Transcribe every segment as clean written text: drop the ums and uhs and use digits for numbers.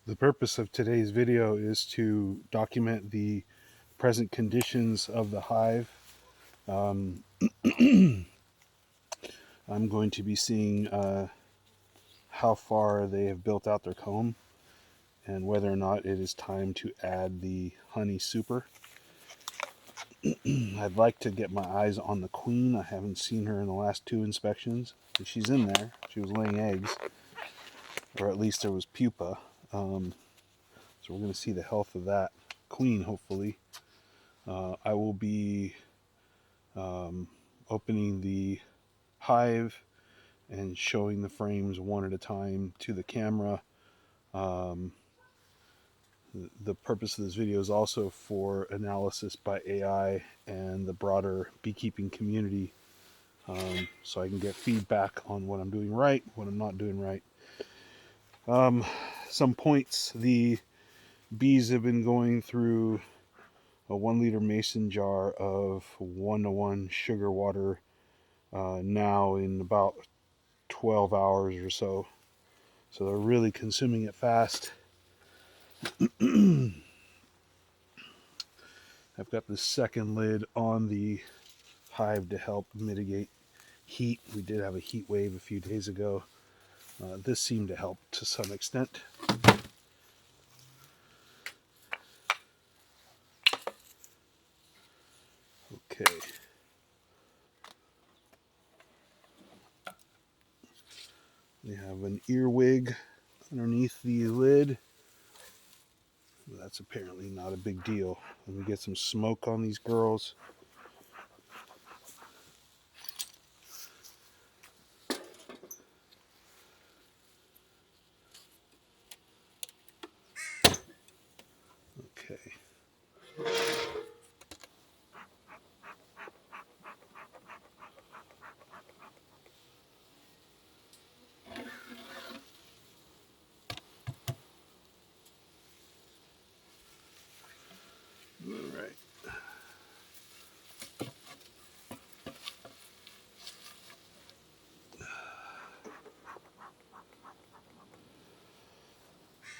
The purpose of today's video is to document the present conditions of the hive. Um, I'm going to be seeing how far they have built out their comb and whether or not it is time to add the honey super. I'd like to get my eyes on the queen. I haven't seen her in the last two inspections. She's in there. She was laying eggs, or at least there was pupa. So we're going to see the health of that queen, hopefully. I will be opening the hive and showing the frames one at a time to the camera. The purpose of this video is also for analysis by AI and the broader beekeeping community, so I can get feedback on what I'm doing right, what I'm not doing right. Some points: the bees have been going through a 1-liter mason jar of 1:1 sugar water now in about 12 hours or so. So they're really consuming it fast. I've got the second lid on the hive to help mitigate heat. We did have a heat wave a few days ago. This seemed to help to some extent. Okay. We have an earwig underneath the lid. That's apparently not a big deal. Let me get some smoke on these girls. Okay. All right.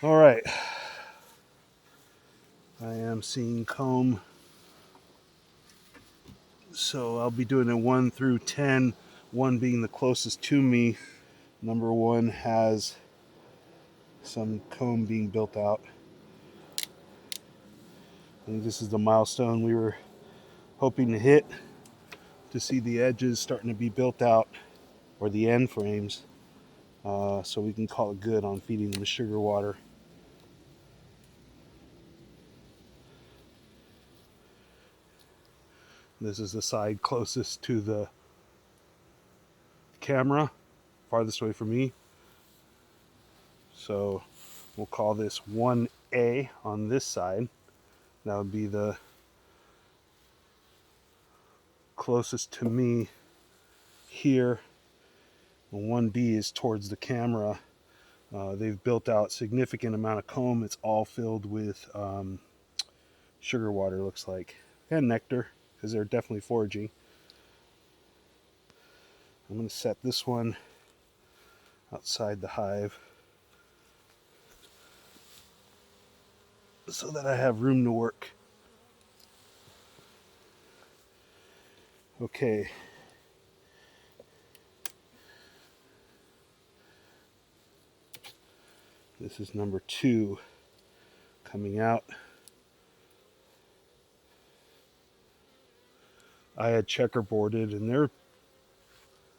All right. I am seeing comb. So I'll be doing a 1 through 10, 1 being the closest to me. Number 1 has some comb being built out. I think this is the milestone we were hoping to hit, to see the edges starting to be built out, or the end frames, so we can call it good on feeding them the sugar water. This is the side closest to the camera, farthest away from me. So we'll call this 1A on this side. That would be the closest to me here. And 1B is towards the camera. They've built out significant amount of comb. It's all filled with sugar water, looks like, and nectar, because they're definitely foraging. I'm going to set this one outside the hive so that I have room to work. Okay. This is number 2 coming out. I had checkerboarded and they're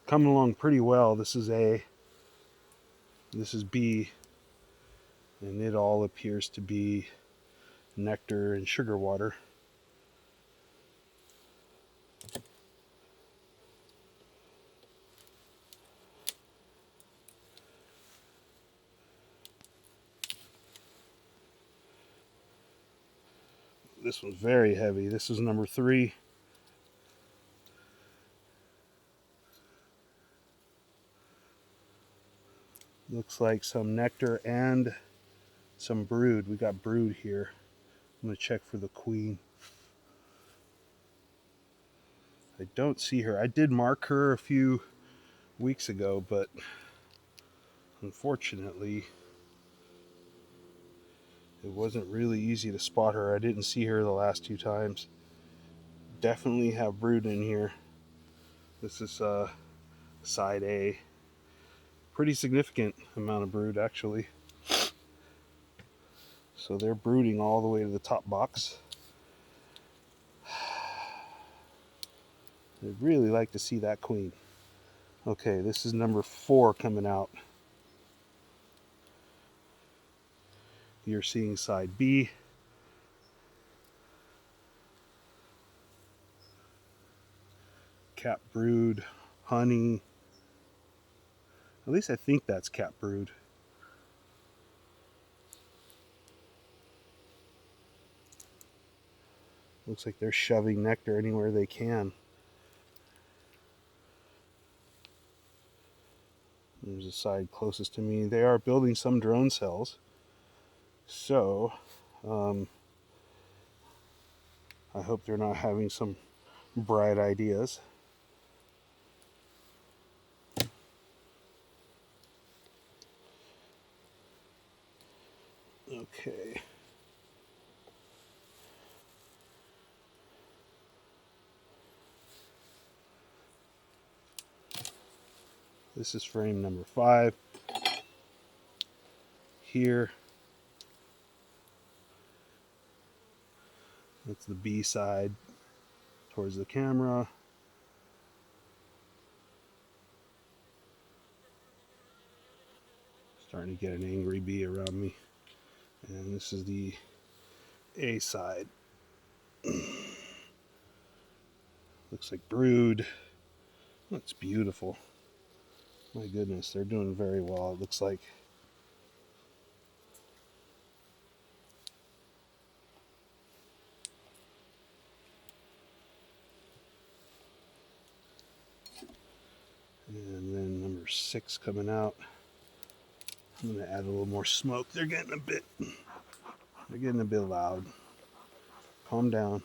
coming along pretty well. This is A, this is B, and it all appears to be nectar and sugar water. This one's very heavy. This is number 3. Looks like some nectar and some brood. We got brood here. I'm going to check for the queen. I don't see her. I did mark her a few weeks ago, but unfortunately It wasn't really easy to spot her. I didn't see her the last two times. Definitely have brood in here. This is side A. Pretty significant amount of brood, actually. So they're brooding all the way to the top box. I'd really like to see that queen. Okay, this is number 4 coming out. You're seeing side B. Cap brood, honey. At least I think that's cap brood. Looks like they're shoving nectar anywhere they can. There's a side closest to me. They are building some drone cells. So, I hope they're not having some bright ideas. Okay. This is frame number 5. Here. That's the B side towards the camera. Starting to get an angry bee around me. And this is the A side. Looks like brood. Looks beautiful. My goodness, they're doing very well, it looks like. And then number 6 coming out. I'm going to add a little more smoke. They're getting a bit loud. Calm down.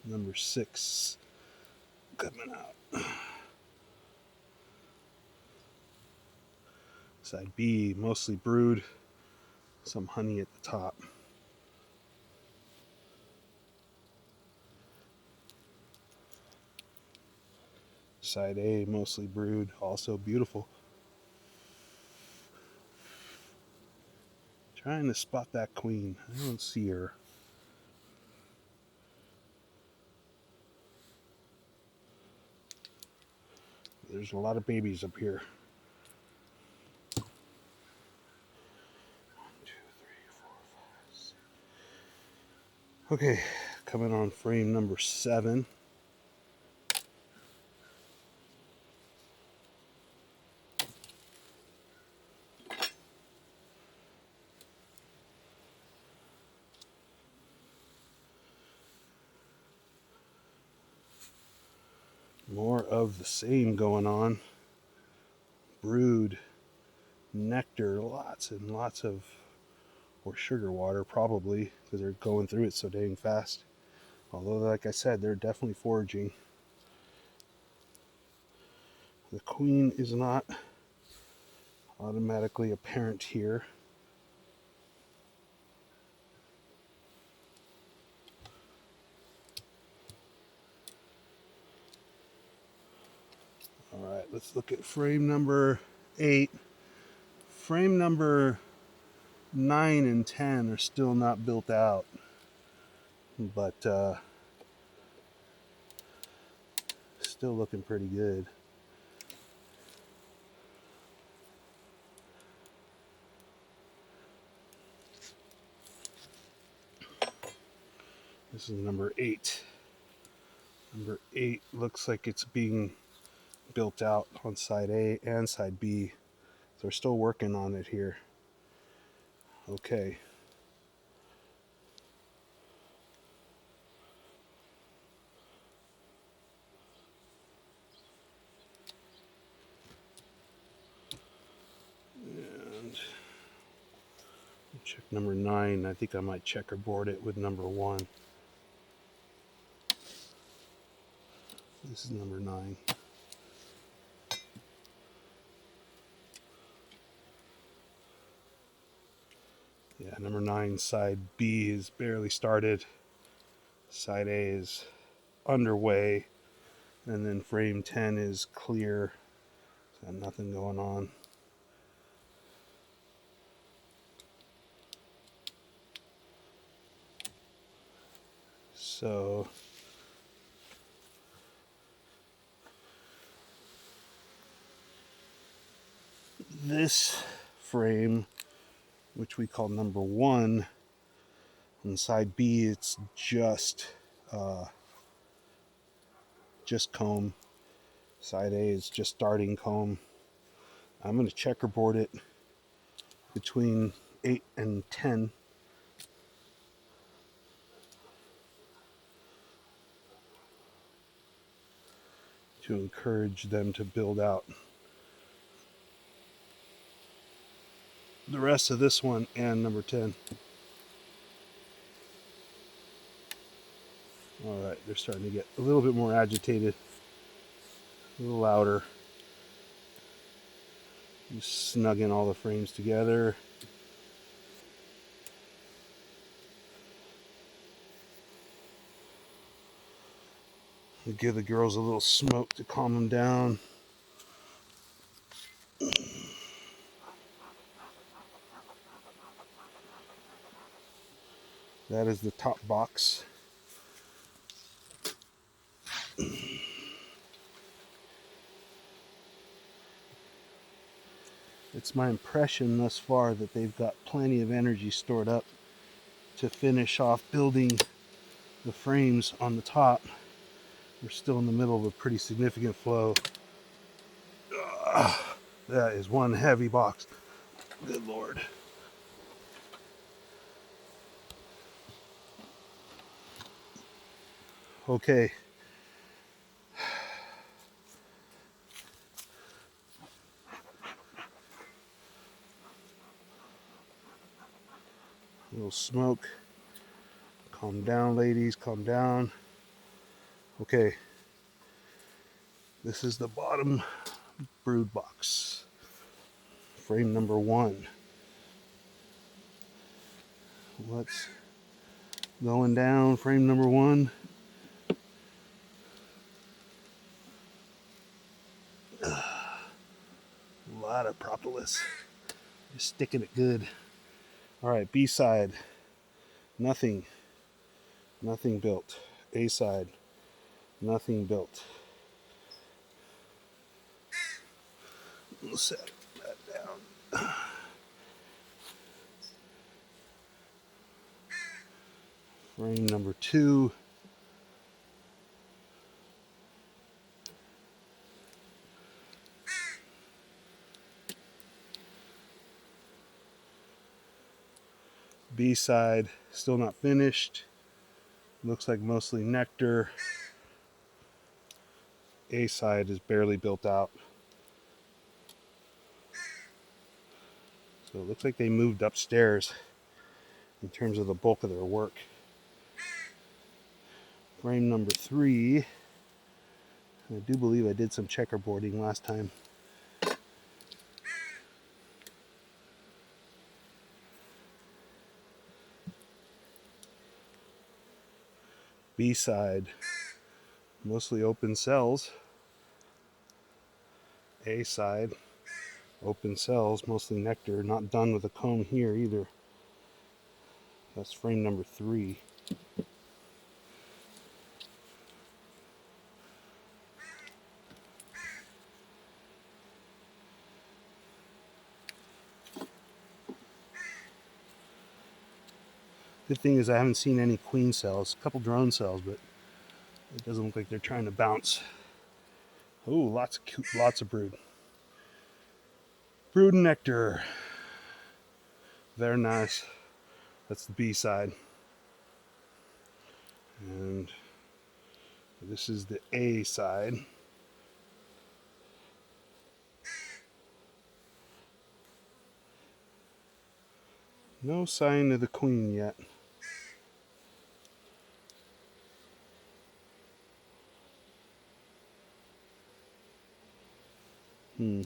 Number 6 coming out. Side B, mostly brood. Some honey at the top. Side A, mostly brood, also beautiful. Trying to spot that queen. I don't see her. There's a lot of babies up here. 1, 2, 3, 4, 5, 6. Okay, coming on frame number 7. More of the same going on. Brood, nectar, lots and lots of, or sugar water probably, because they're going through it so dang fast. Although, like I said, they're definitely foraging. The queen is not automatically apparent here. All right, let's look at frame number 8. Frame number 9 and 10 are still not built out, but still looking pretty good. This is number 8. Number 8 looks like it's being built out on side A and side B. So they're still working on it here. Okay. And Check number 9. I think I might checkerboard it with number 1. This is number 9. Yeah, number 9, side B is barely started. Side A is underway. And then frame 10 is clear. So nothing going on. So this frame, which we call number 1, on side B, it's just comb. Side A is just starting comb. I'm going to checkerboard it between 8 and 10. To encourage them to build out the rest of this one and number 10. All right, they're starting to get a little bit more agitated, a little louder. Just snugging all the frames together. Give the girls a little smoke to calm them down. That is the top box. It's my impression thus far that they've got plenty of energy stored up to finish off building the frames on the top. We're still in the middle of a pretty significant flow. That is one heavy box. Good Lord. Okay. A little smoke. Calm down, ladies. Calm down. Okay. This is the bottom brood box. Frame number 1. What's going down? Frame number 1. A lot of propolis. Just sticking it good. All right, B side. Nothing built. A side. Nothing built. We'll set that down. Frame number 2. B side, still not finished. Looks like mostly nectar. A side is barely built out. So it looks like they moved upstairs in terms of the bulk of their work. Frame number 3. I do believe I did some checkerboarding last time. B side, mostly open cells. A side, open cells, mostly nectar. Not done with the comb here either. That's frame number 3. Good thing is I haven't seen any queen cells. A couple drone cells, but it doesn't look like they're trying to bounce. Oh, lots of brood. Brood and nectar. Very nice. That's the B side. And this is the A side. No sign of the queen yet. Hmm.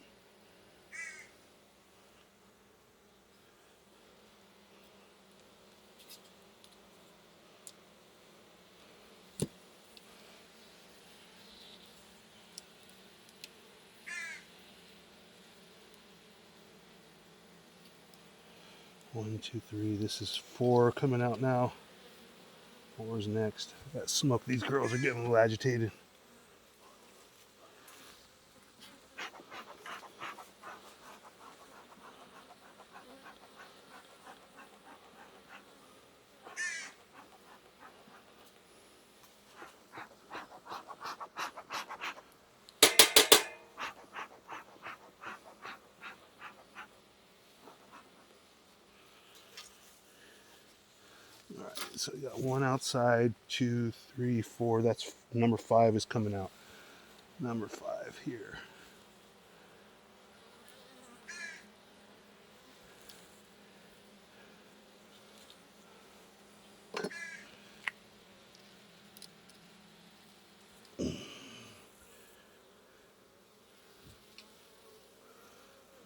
One, two, three. This is 4 coming out now. 4's next. I got smoke. These girls are getting a little agitated. All right, so you got 1 outside, 2, 3, 4. That's number 5 is coming out. Number 5 here.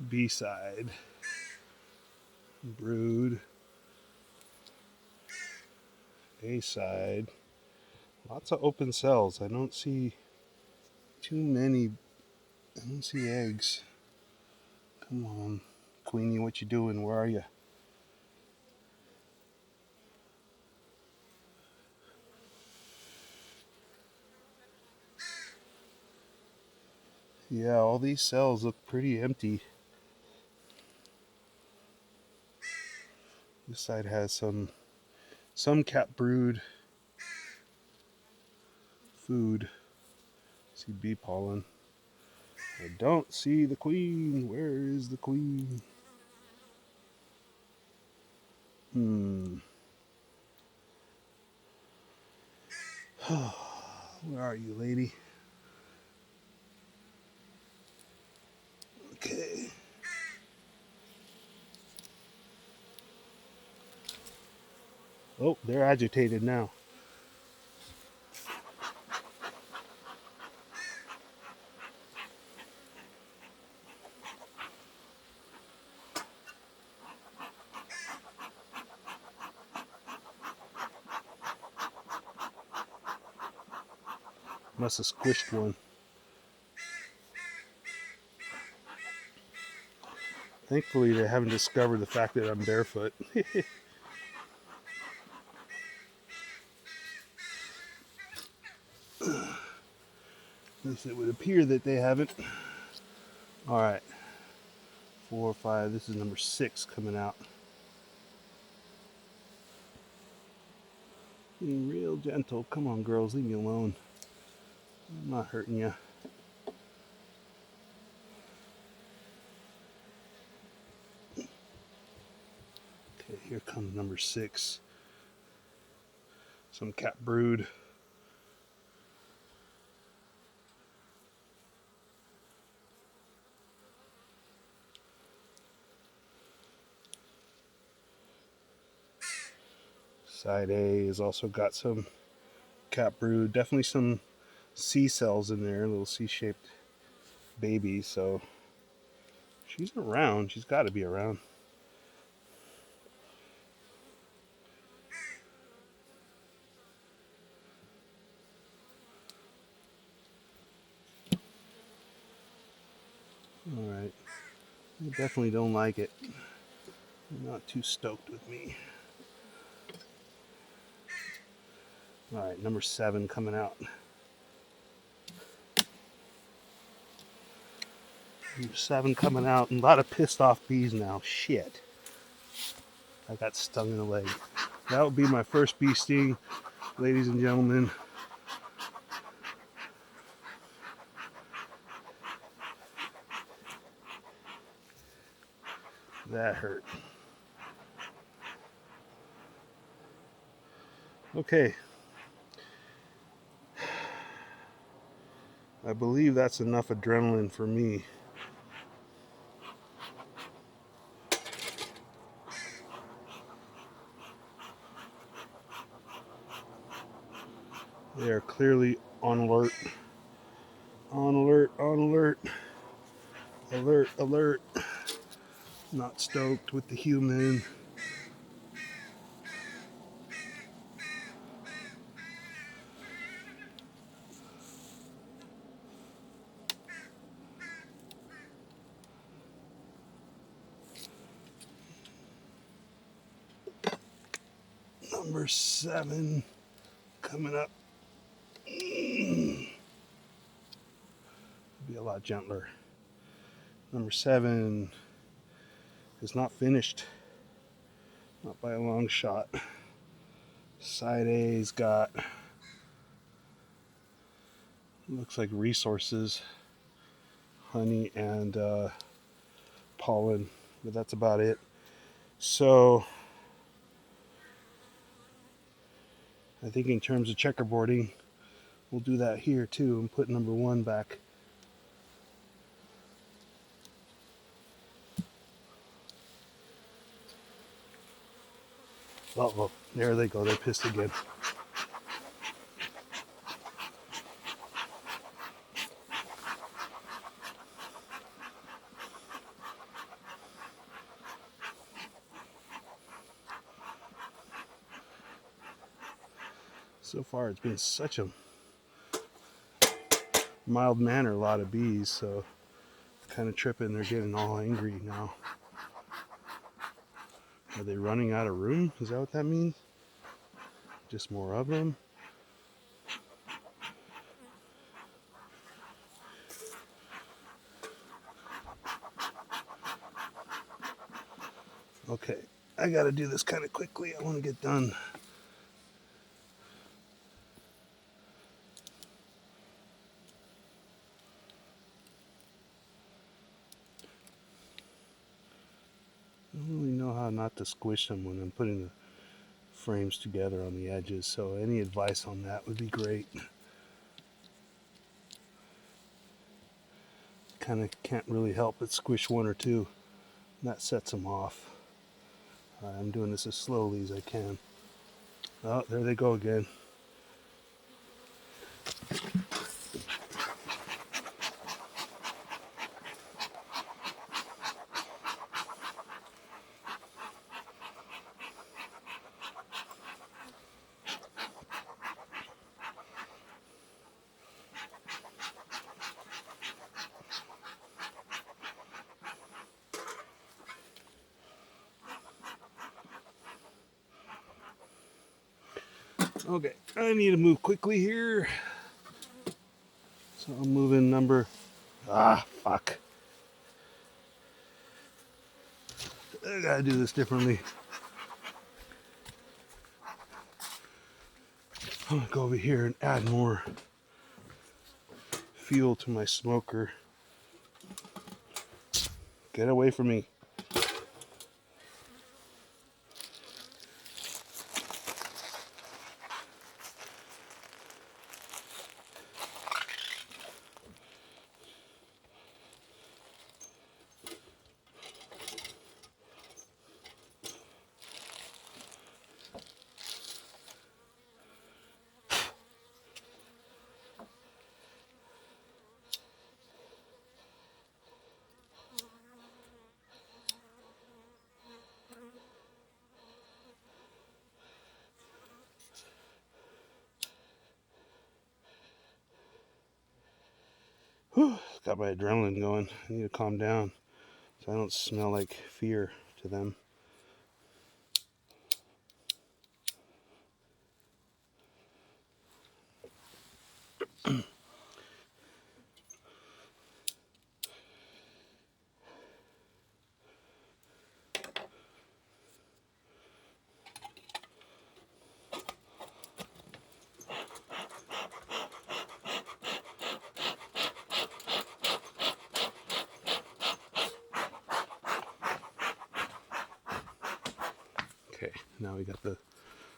B side. Brood. A side. Lots of open cells. I don't see too many. I don't see eggs. Come on, Queenie, what you doing? Where are you? Yeah, all these cells look pretty empty. This side has some cat brood food. See bee pollen. I don't see the queen. Where is the queen? Where are you, lady? Okay. Oh, they're agitated now. Must have squished one. Thankfully, they haven't discovered the fact that I'm barefoot. At least it would appear that they haven't. All right. 4, 5. This is number 6 coming out. Being real gentle. Come on, girls, leave me alone. I'm not hurting you. Okay, here comes number 6. Some cat brood. Side A has also got some cat brood. Definitely some C cells in there, little C-shaped babies. So she's around. She's got to be around. All right. I definitely don't like it. They're not too stoked with me. All right, number 7 coming out. Number 7 coming out. And a lot of pissed off bees now. Shit. I got stung in the leg. That would be my first bee sting, ladies and gentlemen. That hurt. Okay. I believe that's enough adrenaline for me. They are clearly on alert. On alert, on alert. Alert, alert. Not stoked with the human. Number 7 coming up. Be a lot gentler. Number 7 is not finished. Not by a long shot. Side A's got, looks like resources, honey and pollen, but that's about it. So I think in terms of checkerboarding, we'll do that here too and put number 1 back. Uh-oh, there they go, they're pissed again. So far it's been such a mild manner, a lot of bees, so kind of tripping, they're getting all angry now. Are they running out of room? Is that what that means? Just more of them? Okay, I gotta do this kind of quickly. I want to get done. I don't really know how not to squish them when I'm putting the frames together on the edges, so any advice on that would be great. Kind of can't really help but squish 1 or 2. That sets them off. I'm doing this as slowly as I can. Oh, there they go again. Okay, I need to move quickly here. So I'm moving number... fuck. I gotta do this differently. I'm gonna go over here and add more fuel to my smoker. Get away from me. Whew, got my adrenaline going. I need to calm down so I don't smell like fear to them. Okay, now we got the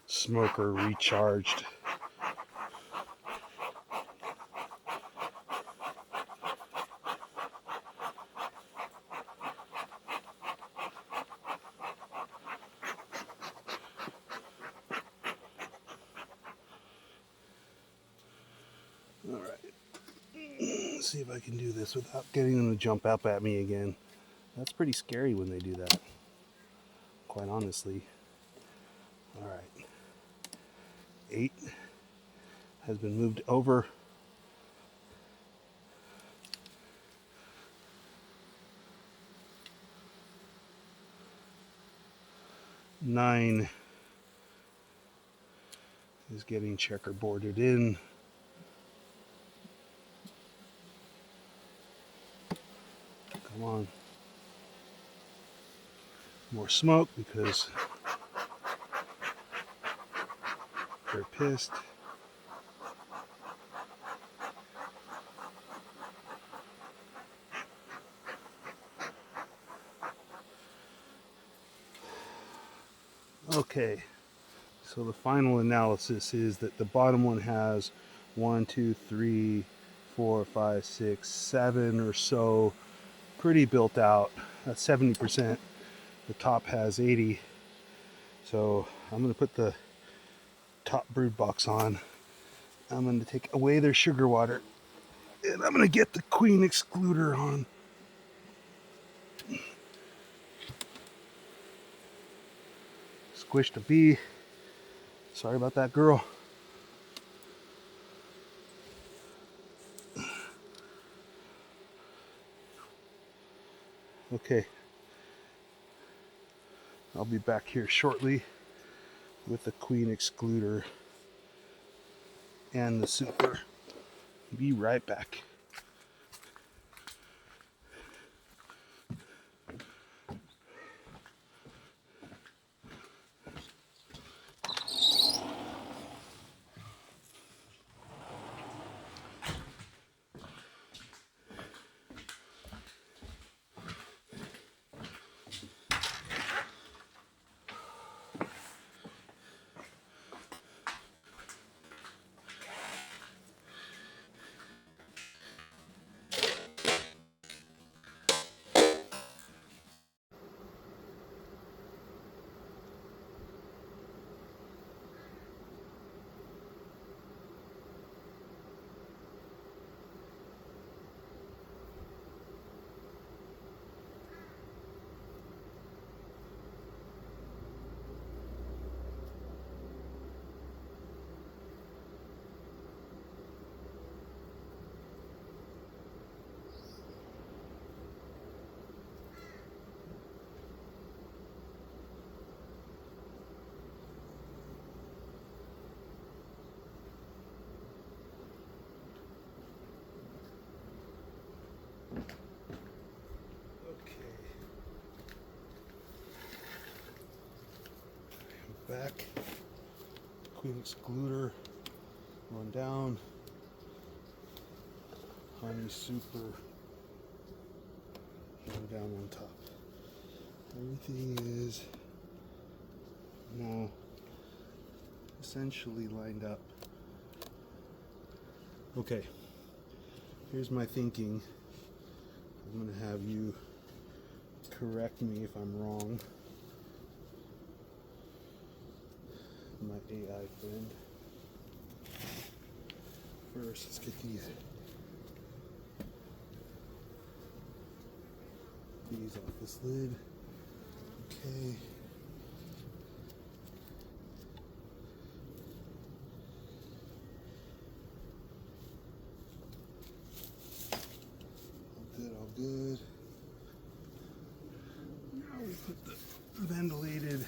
smoker recharged. All right. Let's see if I can do this without getting them to jump up at me again. That's pretty scary when they do that, quite honestly. All right. 8 has been moved over. 9 is getting checkerboarded in. Come on. More smoke because they're pissed. Okay, so the final analysis is that the bottom one has 1, 2, 3, 4, 5, 6, 7 or so pretty built out. That's 70%. The top has 80. So I'm going to put the top brood box on. I'm going to take away their sugar water, and I'm going to get the queen excluder on. Squished a bee. Sorry about that, girl. Okay. I'll be back here shortly with the queen excluder and the super. Be right back. Back. Queen excluder one down. Honey super one down on top. Everything is now essentially lined up. Okay, here's my thinking. I'm going to have you correct me if I'm wrong. My AI friend. First, let's get these off this lid. Okay. All good. Now we put the ventilated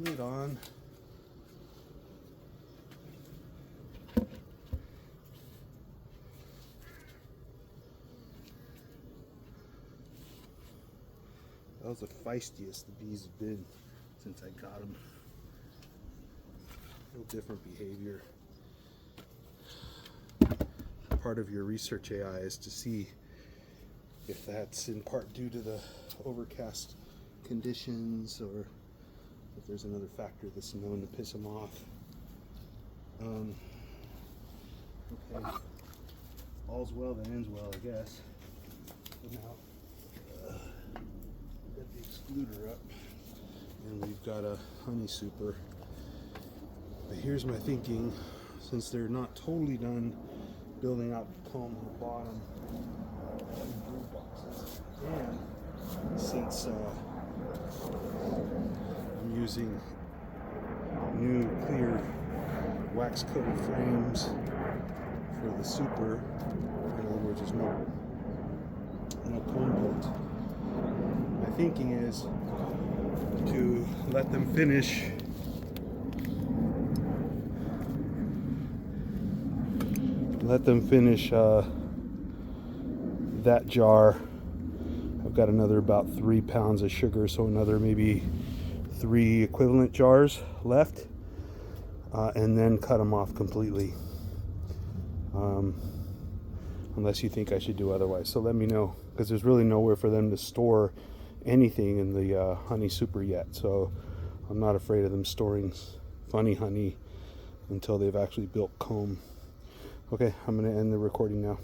lid on. That was the feistiest the bees have been since I got them. A little different behavior. Part of your research AI is to see if that's in part due to the overcast conditions or if there's another factor that's known to piss them off. Okay. All's well that ends well, I guess. But now, got the excluder up, and we've got a honey super. But here's my thinking: since they're not totally done building out the comb on the bottom in brood boxes. And since I'm using new clear wax coated frames for the super, in other words, there's no comb built, my thinking is to let them finish that jar. I've got another about 3 pounds of sugar, so another maybe 3 equivalent jars left, and then cut them off completely, unless you think I should do otherwise. So let me know, because there's really nowhere for them to store anything in the honey super yet, so I'm not afraid of them storing funny honey until they've actually built comb. Okay, I'm going to end the recording now.